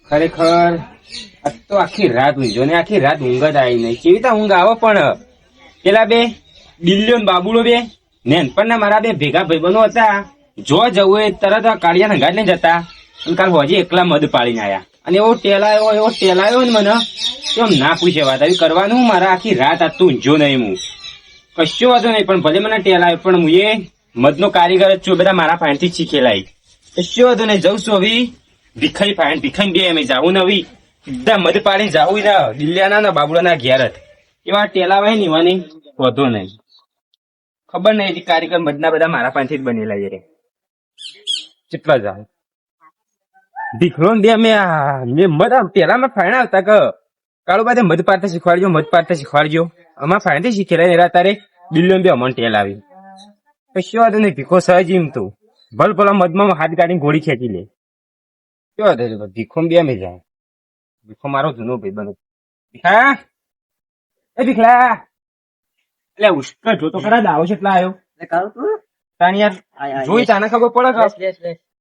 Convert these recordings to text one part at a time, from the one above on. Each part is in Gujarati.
ખરેખર આજ તો આખી રાત ઊંઘ્યો ને આખી રાત ઊંઘ જ આવી નહીં. કેવી રીતે ઊંઘ આવો પણ પેલા બે બિલ્લીઓ ને બાબુડો બે નેનપણના મારા બે ભેગા ભાઈબંધો હતા. જો જવું એ તરત કાળિયા નંગાટ લઈને જતા અને કાલ હોજી એકલા મધ પાડીને આયા અને એવો ટેલાયો ને મને તો આમ ના પૂછે વાત આવી કરવાનું. મારા આખી રાત આજ તો ઊંઘ્યો નહીં હું. કશો વાંધો નહીં પણ ભલે મને ટેલાયો પણ હું એ મધનો કારીગર જ છું. બધા મારા પાસેથી શીખેલાય. કશો વાંધો નહીં જઉં છું હવે ભીખાઈ બે અમે જાવું ને હવે સીધા મધ પાડીને જાવું ને દિલ્યાના ને બાબુડાના ઘેર જ એવા ટેલાવાય ને એવાની વધો નહીં. ખબર નહીં કારીગર મધના બધા મારા પાસેથી જ બનેલા રે. કેટલા જાવ દીકરો ને બે મેં મધ પેલામાં ફાયણા આવતા કે કાળો બાદ મધ પાડતા શીખવાડજો અમારા ફાયણાથી શીખેલા એરા તારે બિલ્લો બે અમન ટેલ આવી. કશો વાંધો નહીં ભીખો સહજ એમ તો ભલ ભલા મધમાં હાથ કાઢીને ગોળી ખેંચી લે. કેવા થયું ભીખો બે અમે જાય. ભીખો મારો જૂનો ભાઈ બનો. ભીખા એ ભીખલા એટલે ઉષ્કર જો તો ખરા દાવો છે એટલા આવ્યો તાણી યાર જોઈ તાને ખબર પડે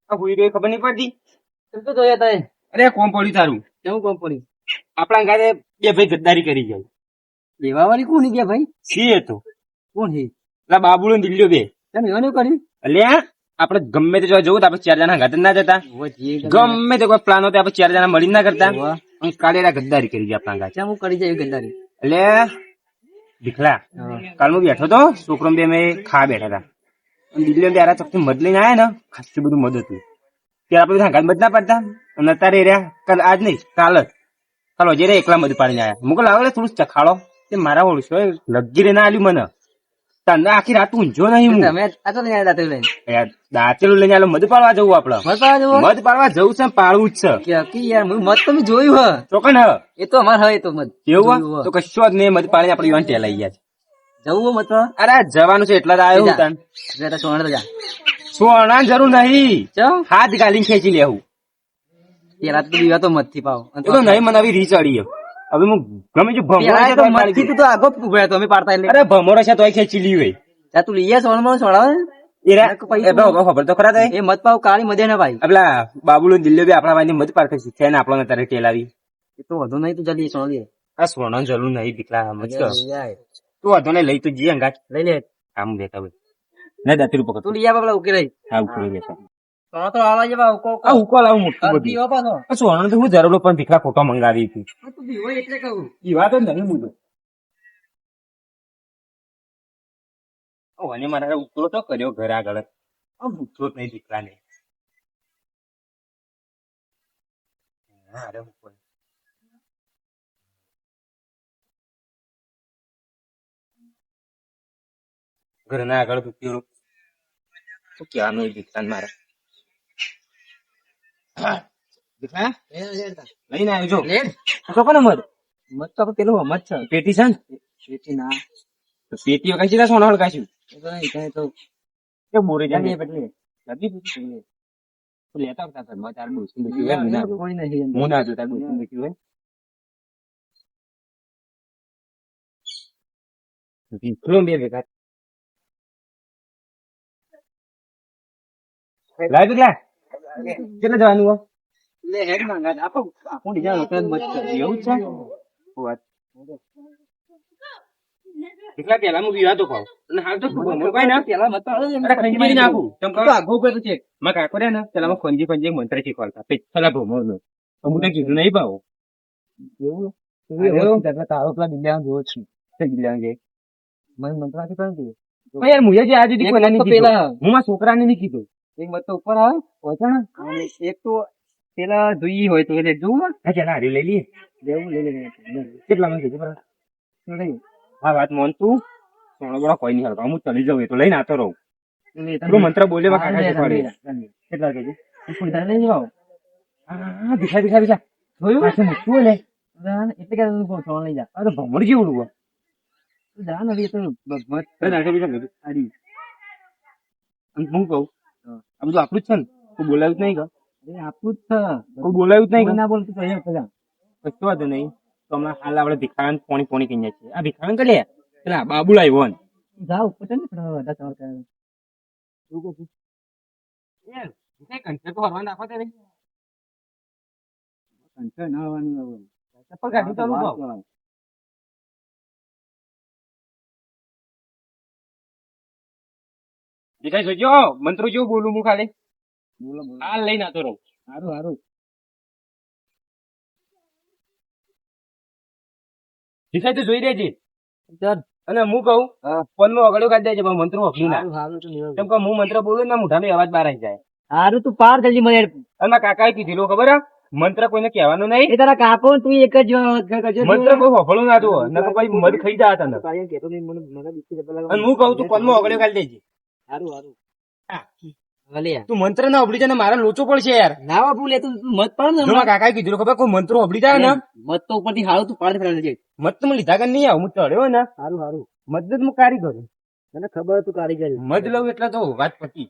કે હુઈ રહ્યો ખબર નહીં પડતી. અરે કોમ પડ્યું તારું કેવું કોમ પડ્યું? આપણા ગાડે બે ભાઈ ગદ્દારી કરી જાય. લેવાવાળી કોણ ગયા ભાઈ? છીએ તો કોણ છે? પેલા બાબુડો ને દિલ્યો બે તમે એવાનું કર્યું? એટલે આપડે ગમે તે જોવા જવું તો આપડે 4 જણા ઘાત ના જતા. ગમે તે કોઈ પ્લાન હોય આપણે 4 જણા મળી ના કરતા. અને કાલે ગદ્દારી કરી જાય આપણા ગાત. હું કરી જાય ગંદારી એટલે દીખલા કાલ હું બેઠો તો છોકરો બે અમે ખાવા બેઠા હતા. દિલ્હી બે ચોકથી મધ લઈને આયા ને ખાસું બધું મધ હતું. ત્યારે આપડે ઘાત મધ ના પડતા અને અત્યારે રહ્યા કાલ આજ નહીં કાલ હજે એકલા મધ પાડીને આયા. મુકલ આવે થોડું ચખાડો તે મારા ઓળશો લગી રે ના આલ્યું મને. તને આખી રાત ઊંઝો નહીં હું. તમે આ તો લઈને દાંતેલું લઈને દાંતેલું લઈને આલો મધ પાડવા જવું આપડે. મધ પાડવા જવું છે પાડવું જ છે. કે યાર મત તમે જોયું હ ચોકન હ એ તો અમાર હ એ તો મત એવું તો કશો જ નહીં. મધ પાડીને આપડે યુવાન ટેલાઈ ગયા છે. જવું મત અરે જવાનું છે એટલા જ આવ્યો હું તને. સોના જા સોના જરૂર નહીં ચમ હાથ ગાલીને ખેંચી લેવું. પેલા તો બીવા તો મત થી પાવ તો નહીં મને આવી રીચ અડી હવે હું ગમે જો મત થી તો આગો ઉભા તો અમે પાડતા એટલે અરે ભમોરો છે તોય ખેંચી લી હોય. જા તું લઈએ સોના સોડા ખબર તો ખરા એ મત પાવ કાળી મધે ના ભાઈ. પેલા બાબુલો દિલ્હી બી આપણા ભાઈ મધ પાડતા શીખ્યા ને આપણને તારે ટેલાવી. એ તો વધુ નહીં તું જલ્દી સોના લે. આ સોના જરૂર નહીં દીકલા સમજ તું વધુ નહીં લઈ તું જી અંગાત લઈ લે આમ બેઠા ભાઈ ના દાતી પકડ તું લઈ પેલા ઉકે રહી હા ઉકળી લેતા સોના તો આવા જેવા ઉકો આ ઉકો લાવું મોટું બધું પીવા પાછો સોના તો હું જરૂર પણ દીકરા ફોટો મંગાવી હતી તું પીવો એટલે કહું પીવા તો નહીં મુદ્દો. અને મારા ઉકળો તો કર્યો ઘર આગળ ઉઠતો જ નહીં દીકરાને. ઘરના આગળ દુખ્યું શું કહેવાનું દીકરાને મારા. દીકરા લઈને આવ્યો છો કોને મત મત તો પેલું મત છે પેટી છે ને પેટી ના પેટી વગાઈ છે સોના હળગાશું તો કે બોરે જાય પેટલી લેતા આવતા ઘરમાં તાર ડોસી બેઠી હોય કોઈ નહીં હું ના જોતા ડોસી બેઠી હોય. દીકરો બે ભેગા લાય દીકરા કેટલા જવાનું હોય લે હેડ માંગા આપો આપો ડીજા લોકો મત કરી એવું છે વાત દીકરા પેલા હું વિવાદો ખાવ અને હાલ તો કઈ ના પેલા મત ખંજી મારી નાખું તમ તો આગો ઉપર તો છે માં કાકો રે ને પેલા ખંજી મંત્ર શીખવાડતા પેલા ભોમો નો હું તો કીધું નહીં ભાવ એવું તારો પેલા દિલ્હી જોવો છું દિલ્હી ગઈ મને મંત્ર આથી પણ યાર મુએ જે આજે દીકરો નહીં કીધું હું મારા છોકરાને નહીં કીધું. એક મત તો ઉપર આવે પહોંચે ને એક તો પેલા જોઈએ હોય તો એટલે જોવું હા ચાલ હારી લઈ લઈએ લેવું લઈ લે કેટલા માં કીધું હા વાત મોન તું સોનો બળો કોઈ નહીં હલકા હું ચલી જાઉં એ તો લઈને આતો રહું તું મંત્ર બોલે કાકા શીખવાડે કેટલા કહેજે લઈ જાવ હા દિશા જોયું પાછું મૂકવું લે એટલે કે સોન લઈ જા અરે ભમર જેવું જા ને એ તો હું કહું આ બધું આપણું જ છે ને કોઈ બોલાવ્યું જ નહીં કે આપું જ છે કોઈ બોલાવ્યું જ નહીં ના બોલતું તો અહીંયા પેલા કશું વાંધો નહીં તો હમણાં હાલ આપડે ભિખારણ પોણી કહી છીએ આ ભિખારણ કરી લે પેલા બાબુ લાવ્યો ને જાવ ઉપર ને બધા સવાર કરે કંઠે તો હરવા નાખો તે કંઠે ના આવવાનું હવે. ચપ્પલ કાઢી તો આલું ભાવ. દેખાય જોજો મંત્રો જેવું બોલું હું ખાલી બોલો બોલો. આ લઈને આતો રહું. સારું સારું. દેખાય તો જોઈ દેજે. ચાલ. અને હું કહું હા. ફોનમાં અગડ્યો કાઢી દેજે પણ મંત્રો હફી ના. સારું તો લેવા. કેમ કે હું મંત્ર બોલું ને મોઢાનો અવાજ બહાર આવી જાય. સારું તું પાર જલ્દી મને. અને મારા કાકાએ કીધેલું ખબર હે? મંત્ર કોઈને કહેવાનું નહીં. એ તારા કાકો ને તું એક જ કરજો. મંત્ર કોઈ હોફળું ના તું નકર પછી મધ ખાઈ જા તને. તારી કહેતો નહીં મને મને બીજી ચપ્પલ લગાવ. અને હું કહું તું ફોનમાં અગડ્યો કાઢી દેજે. સારું સારું. હા. ભલે યાર. તું મંત્ર ના અબડી જાય ને મારા લોચો પડશે યાર. ના બાપુ લે તું મત પાડ ને જો મારા કાકાએ કીધેલું ખબર કોઈ મંત્રો અબડી જાય ને મત તો ઉપરથી હાલો તું પાડ ફેરવી લેજે. મત તો મને લીધા કર નહીં આવું હું ચડ્યો ને સારું સારું. મદદ હું કારીગર મને ખબર તું કારીગર. મધ લઉં એટલે તો વાત પતી.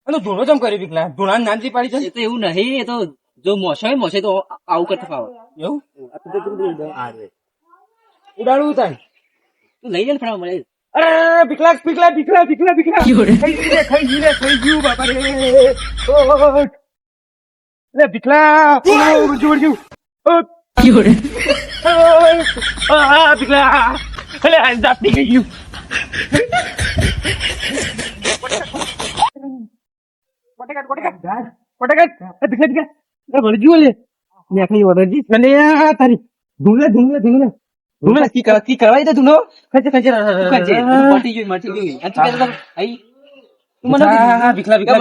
અને ધૂણો ચમ કરી દીકલા ધૂણા નાનજી પાડી છે એ તો એવું નહીં એ તો જો મોસો હોય મોસે તો આવું કરતા ફાવે. એવું આ તો તું ઉડાડવું થાય. તું લઈ લે ને ફટાફટ મળે. અરે પીકલા પીકલા પીકલા પીકલા પીકલા ખાઈ ગયું બાપા રે લે પીકલા જોડ ગયું પીકલા અલે દાપી ગયું કી કરવાય તો તું નો પટી ગયું મટી ગયું આ તું કહેતો આઈ તું મને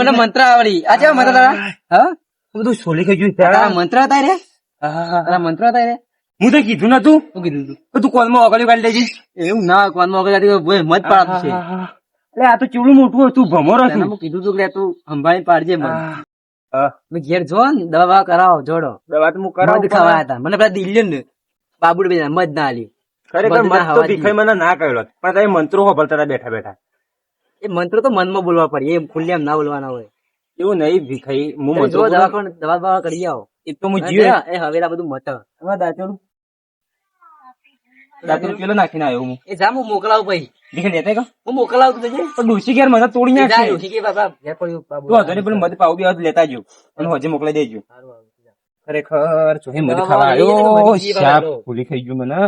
મને મંત્ર આવડી આ કેવા મંત્ર તારા હા બધું છોલી ખાઈ ગયું તારા મંત્ર હતા રે તારા મંત્ર હતા રે હું તો કીધું નતું શું કીધું તું કોલમાં ઓગળ્યું કાઢી દેજે એવું ના કોનમાં વગર મત પાડતું છે એટલે આ તો ચેવડું મોટું હતું ભમરો હતું હું કીધું તું કે તું સંભાળી પાડજે મને મેં ઘેર જો ને દવા કરાવો જોડો દવા તો હું મધ કરાવું ખવાયા હતા મને પેલા દિલ્હી ને બાબુ મધ ના આલી ખરેખર મધ ના મત તો ખાવા ભીખાઈ મને ના કહ્યો પણ તમે મંત્રો હોભળતા હતા બેઠા બેઠા એ મંત્ર તો મનમાં બોલવા પડે એ ખુલ્લે એમ ના બોલવાના હોય એવું નહીં ભીખાઈ હું તમે મંત્રો જો બોલું. દવા બવા કરી આવો એ તો હું જીવ એ હવેલા બધું મત દાંતણ પેલો નાખીને આવ્યો હું એ જા હું મોકલાવું ભાઈ દેખાઈ લેતા કા હું મોકલાવું તું જજે પણ ડોસી ઘેર મને તોડી જા નાખશે ડોશી કે બાબા ઘેર પડ્યું બાબુ તું હતો ને પેલું મધ પાવ બી હવે લેતા જો અને હજે મોકલાઈ દેજો સારું, સારું. ખરેખર ચોહે મધ દવા ખાવા લઈ જજો ને આવ્યો મધી શાપ વાળો. ભૂલી ખાઈ ગયું મને